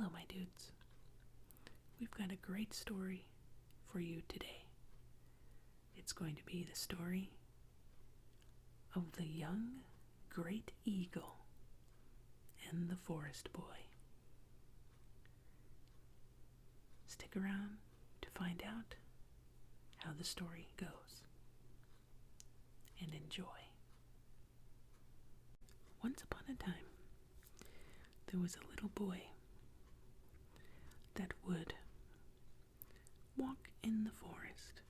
Hello, my dudes. We've got a great story for you today. It's going to be the story of the young great eagle and the forest boy. Stick around to find out how the story goes. And enjoy. Once upon a time, there was a little boy that would walk in the forest.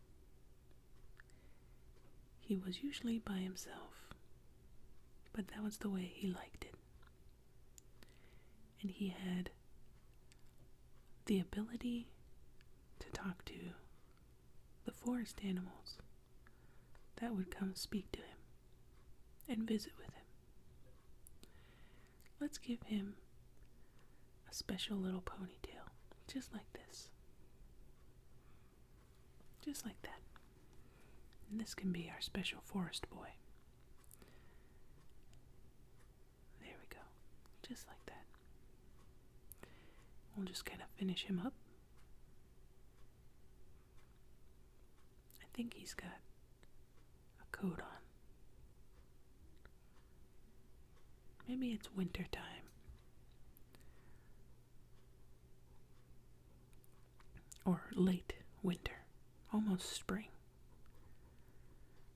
He was usually by himself, but that was the way he liked it. And he had the ability to talk to the forest animals that would come speak to him and visit with him. Let's give him a special little ponytail, just like this. Just like that. And this can be our special forest boy. There we go. Just like that. We'll just kind of finish him up. I think he's got a coat on. Maybe it's winter time. Or late winter. Almost spring.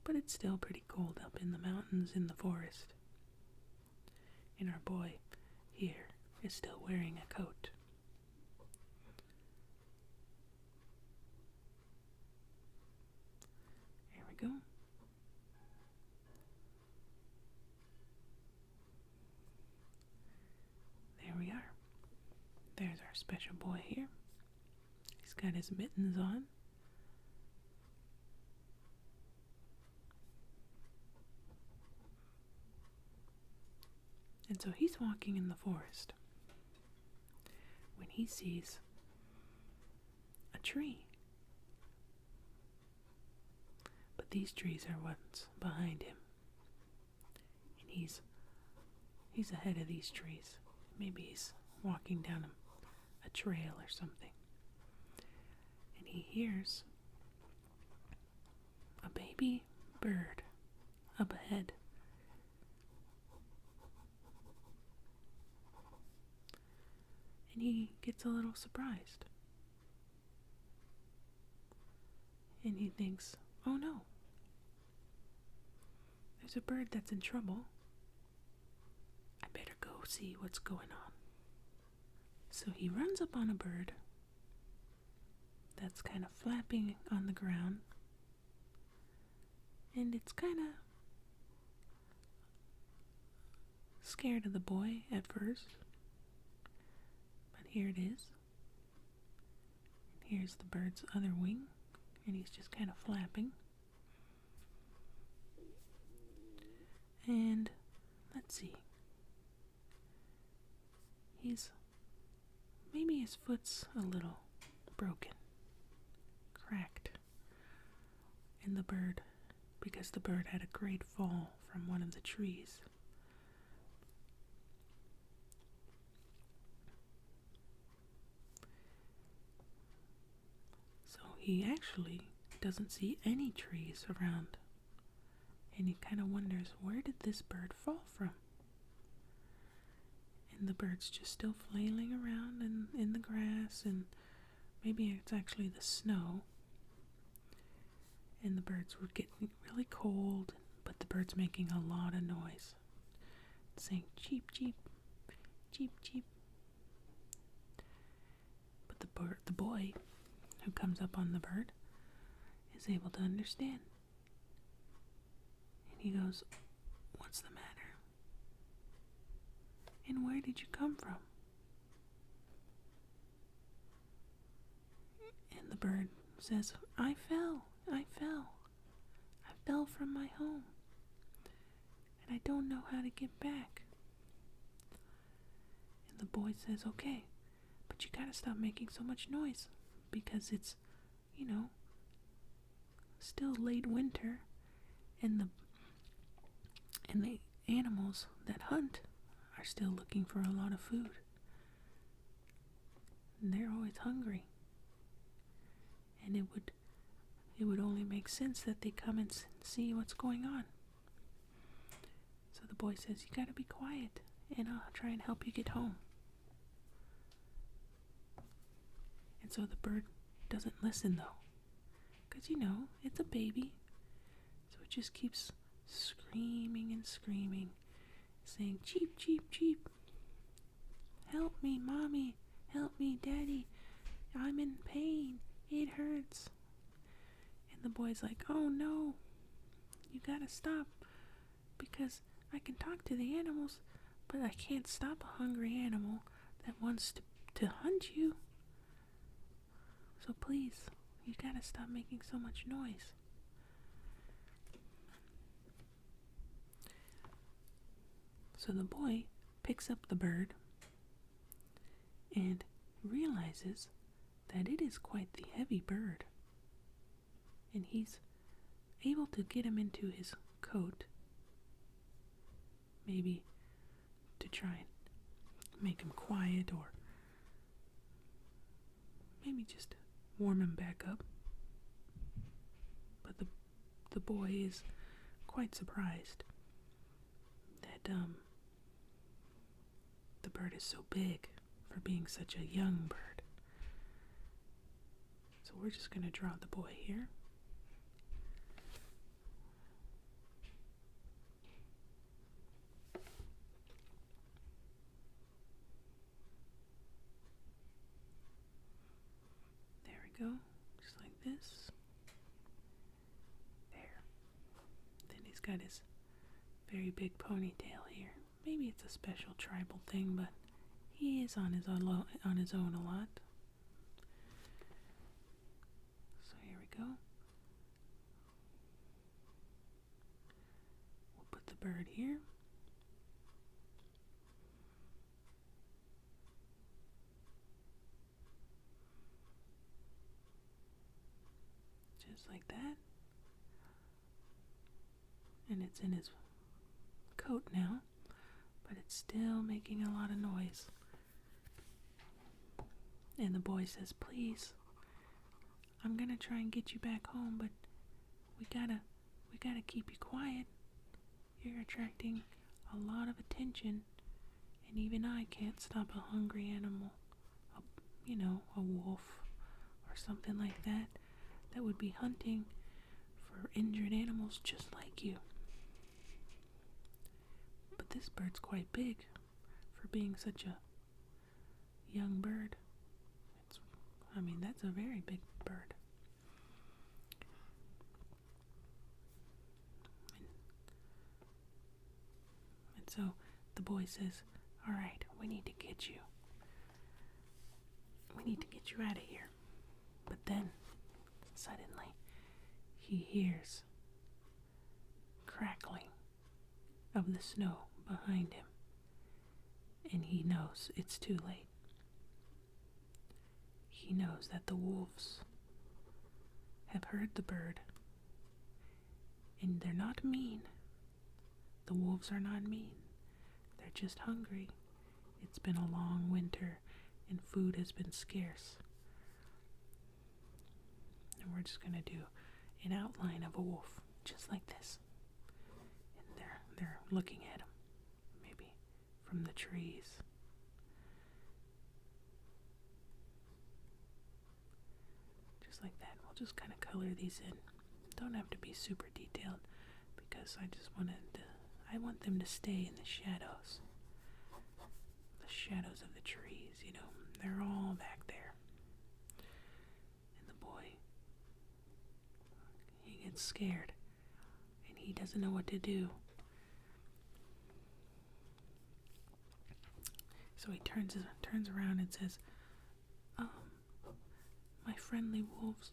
But it's still pretty cold up in the mountains in the forest. And our boy here is still wearing a coat. There we go. There we are. There's our special boy here. He's got his mittens on. And so he's walking in the forest when he sees a tree. But these trees are what's behind him. And he's ahead of these trees. Maybe he's walking down a trail or something. And he hears a baby bird up ahead. And he gets a little surprised. And he thinks, oh no, there's a bird that's in trouble. I better go see what's going on. So he runs up on a bird that's kind of flapping on the ground. And it's kind of scared of the boy at first. Here it is. Here's the bird's other wing, and he's just kind of flapping. And let's see. Maybe his foot's a little broken, cracked. And because the bird had a great fall from one of the trees. He actually doesn't see any trees around, and he kind of wonders, where did this bird fall from? And the bird's just still flailing around in the grass, and maybe it's actually the snow. And the birds were getting really cold, but the bird's making a lot of noise, saying cheep, cheep, cheep, cheep. But the boy who comes up on the bird is able to understand. And he goes, what's the matter? And where did you come from? And the bird says, I fell from my home. And I don't know how to get back. And the boy says, okay, but you gotta stop making so much noise. Because it's, still late winter, and the animals that hunt are still looking for a lot of food. and they're always hungry. And it would only make sense that they come and see what's going on. So the boy says, "You gotta be quiet, and I'll try and help you get home." And so the bird doesn't listen though, because it's a baby. So it just keeps screaming and screaming, saying, "Cheep, cheep, cheep. Help me, Mommy. Help me, Daddy. I'm in pain. It hurts." And the boy's like, "Oh no, you gotta stop, because I can talk to the animals, but I can't stop a hungry animal that wants to hunt you. So please, you gotta stop making so much noise." So the boy picks up the bird and realizes that it is quite the heavy bird. And he's able to get him into his coat, maybe to try and make him quiet, or maybe just warm him back up. But the boy is quite surprised that the bird is so big for being such a young bird. So we're just going to draw the boy here. There we go, just like this. There. Then he's got his very big ponytail here. Maybe it's a special tribal thing, but he is on his own a lot. So here we go. We'll put the bird here. Just like that. And it's in his coat now, but it's still making a lot of noise. And the boy says, "Please, I'm gonna try and get you back home, but we gotta keep you quiet. You're attracting a lot of attention, and even I can't stop a hungry animal, a wolf or something like that would be hunting for injured animals just like you. But this bird's quite big for being such a young bird. That's a very big bird." And so the boy says, "All right, we need to get you out of here." But then suddenly he hears crackling of the snow behind him, and he knows it's too late. He knows that the wolves have heard the bird, and they're not mean. The wolves are not mean. They're just hungry. It's been a long winter, and food has been scarce. And we're just going to do an outline of a wolf, just like this. And they're looking at him, maybe from the trees. Just like that. We'll just kind of color these in. Don't have to be super detailed, because I want them to stay in the shadows. The shadows of the trees, they're all back there. And the boy, he gets scared, and he doesn't know what to do. So he turns around and says, "My friendly wolves,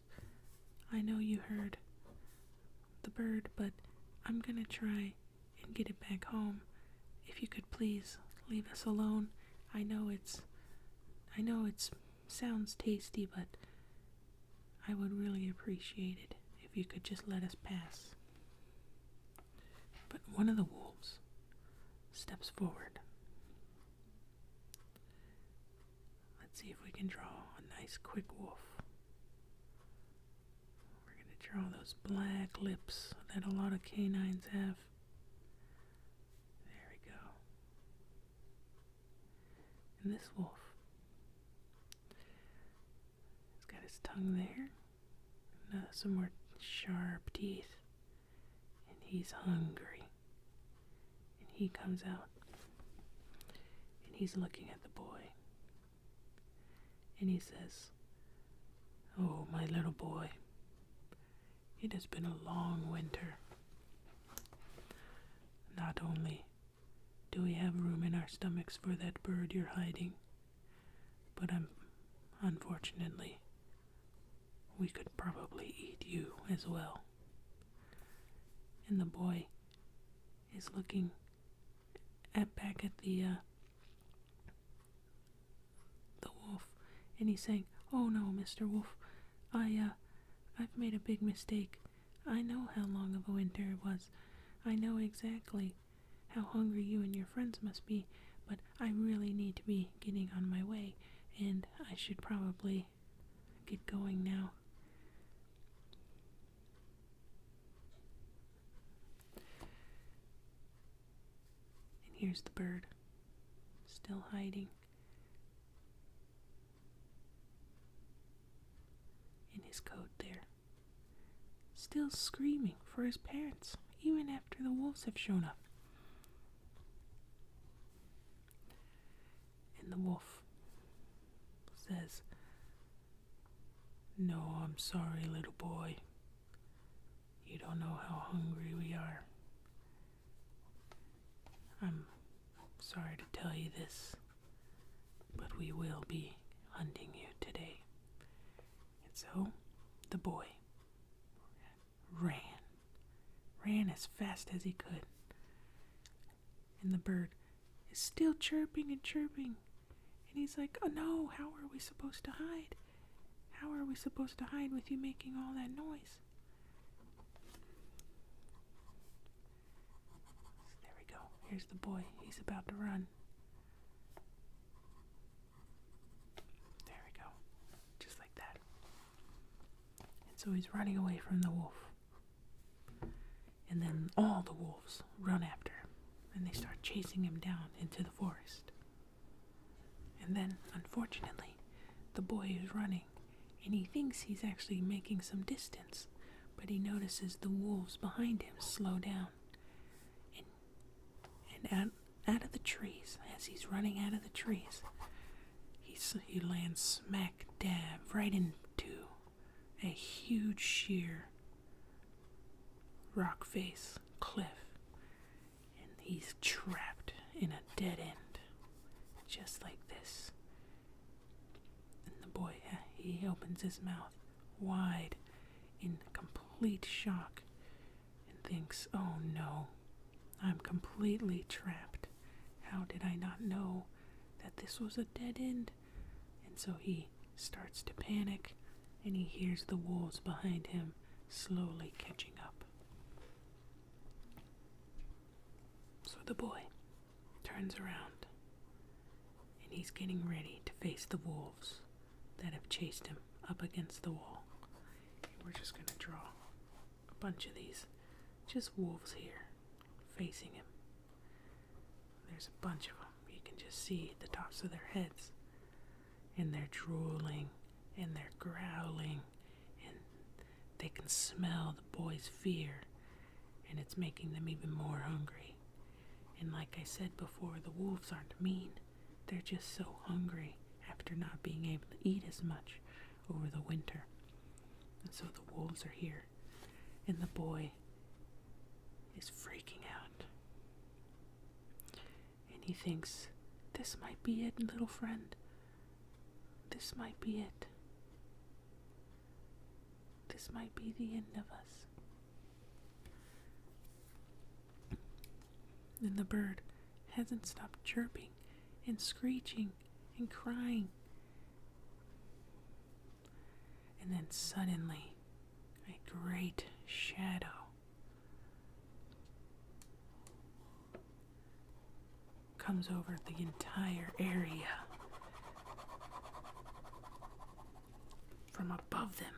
I know you heard the bird, but I'm gonna try and get it back home. If you could please leave us alone. I know it's sounds tasty, but I would really appreciate it if you could just let us pass." But one of the wolves steps forward. Let's see if we can draw a nice quick wolf. We're going to draw those black lips that a lot of canines have. There we go. And this wolf, he's got his tongue there, and some more sharp teeth, and he's hungry. And he comes out, and he's looking at the boy. And he says, "Oh, my little boy, it has been a long winter. Not only do we have room in our stomachs for that bird you're hiding, but unfortunately, we could probably eat you as well." And the boy is looking back at the wolf, and he's saying, "Oh no, Mr. Wolf, I've made a big mistake. I know how long of a winter it was. I know exactly how hungry you and your friends must be, but I really need to be getting on my way, and I should probably get going now." And here's the bird, still hiding in his coat there, still screaming for his parents, even after the wolves have shown up. And the wolf says, "No, I'm sorry, little boy. You don't know how hungry we are. I'm sorry to tell you this, but we will be hunting you today." And so the boy ran as fast as he could. And the bird is still chirping and chirping. And he's like, "Oh no, how are we supposed to hide? How are we supposed to hide with you making all that noise?" So there we go. Here's the boy. He's about to run. There we go. Just like that. And so he's running away from the wolf. And then all the wolves run after him, and they start chasing him down into the forest. And then, unfortunately, the boy is running, and he thinks he's actually making some distance, but he notices the wolves behind him slow down. And out of the trees, as he's running out of the trees, he lands smack dab right into a huge sheer rock face cliff, and he's trapped in a dead end, just like this. And the boy, he opens his mouth wide in complete shock and thinks, "Oh no, I'm completely trapped. How did I not know that this was a dead end?" And so he starts to panic, and he hears the wolves behind him slowly catching up. So the boy turns around, and he's getting ready to face the wolves that have chased him up against the wall. And we're just going to draw a bunch of these, just wolves here, facing him. There's a bunch of them. You can just see the tops of their heads, and they're drooling, and they're growling, and they can smell the boy's fear, and it's making them even more hungry. And like I said before, the wolves aren't mean. They're just so hungry after not being able to eat as much over the winter. And so the wolves are here, and the boy is freaking out. And he thinks, "This might be it, little friend. This might be it. This might be the end of us." And the bird hasn't stopped chirping and screeching and crying. And then suddenly, a great shadow comes over the entire area. from above them.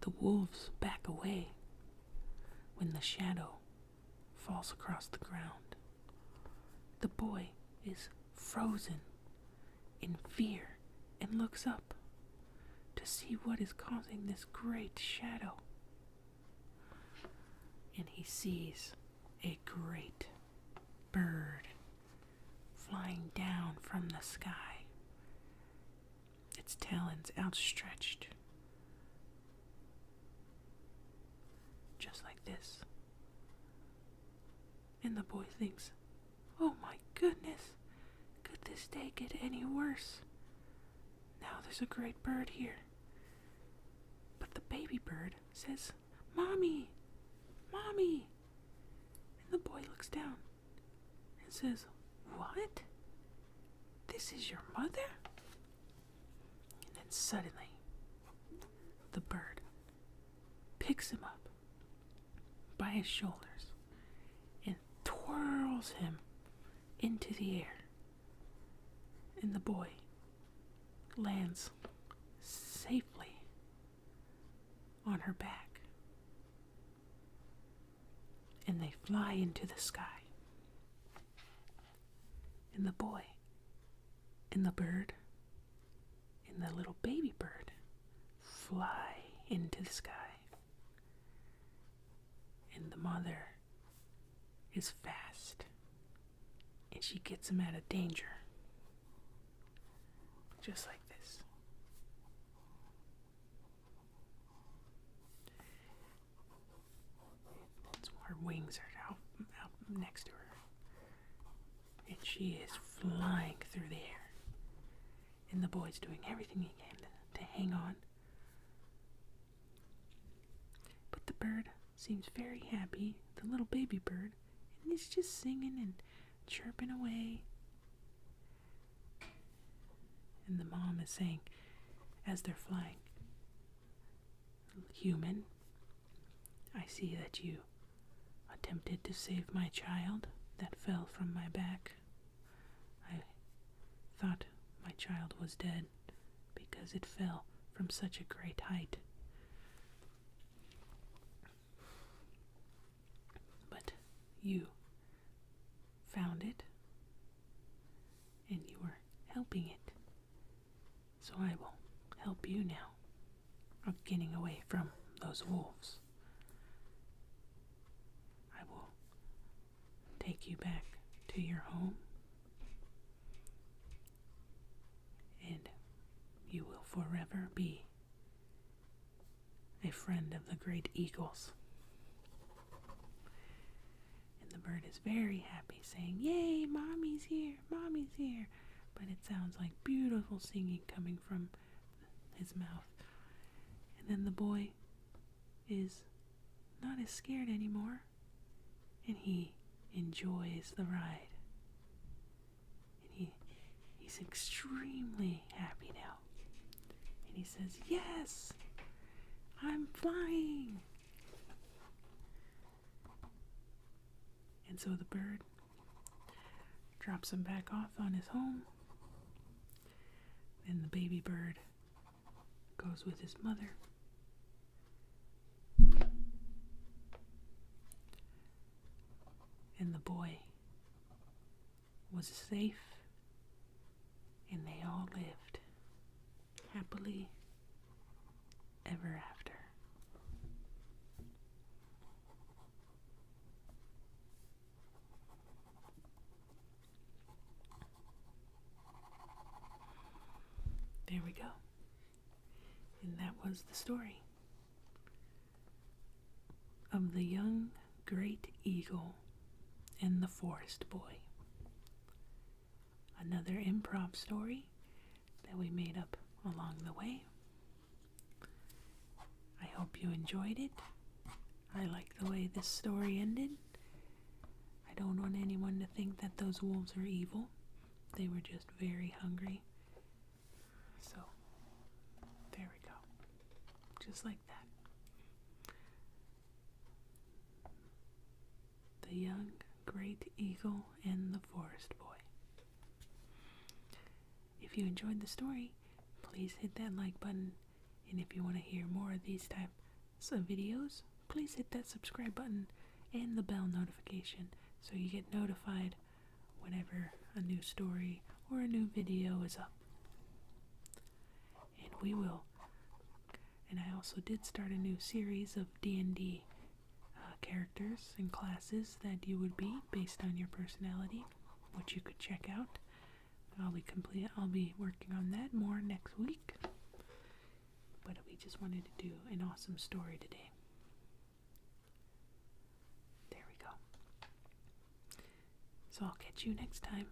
The wolves back away when the shadow falls across the ground. The boy is frozen in fear and looks up to see what is causing this great shadow. And he sees a great bird flying down from the sky, its talons outstretched, just like this. And the boy thinks, oh my goodness, could this day get any worse? Now there's a great bird here. But the baby bird says, Mommy, Mommy. And the boy looks down and says, what? This is your mother? And then suddenly, the bird picks him up by his shoulders and twirls him into the air. And the boy lands safely on her back. And they fly into the sky. And the boy and the bird and the little baby bird fly into the sky. And the mother is fast, and she gets him out of danger. Just like this. Her wings are out next to her. And she is flying through the air. And the boy's doing everything he can to hang on. But the bird seems very happy, the little baby bird, and he's just singing and chirping away. And the mom is saying, as they're flying, human, I see that you attempted to save my child that fell from my back. I thought my child was dead because it fell from such a great height. But you found it, and you were helping it. So I will help you now of getting away from those wolves. I will take you back to your home, and you will forever be a friend of the great eagles. And the bird is very happy, saying, yay, Mommy's here, Mommy's here. But it sounds like beautiful singing coming from his mouth. And then the boy is not as scared anymore, and he enjoys the ride. And he's extremely happy now. And he says, yes, I'm flying. And so the bird drops him back off on his home. Then the baby bird goes with his mother. And the boy was safe, and they all lived happily ever after. There we go. And that was the story of the young great eagle and the forest boy. Another improv story that we made up along the way. I hope you enjoyed it. I like the way this story ended. I don't want anyone to think that those wolves are evil. They were just very hungry. So, there we go. Just like that. The young great eagle and the forest boy. If you enjoyed the story, please hit that like button. And if you want to hear more of these types of videos, please hit that subscribe button and the bell notification so you get notified whenever a new story or a new video is up. And we will. And I also did start a new series of D&D characters and classes that you would be based on your personality, which you could check out. I'll be working on that more next week. But we just wanted to do an awesome story today. There we go. So I'll catch you next time.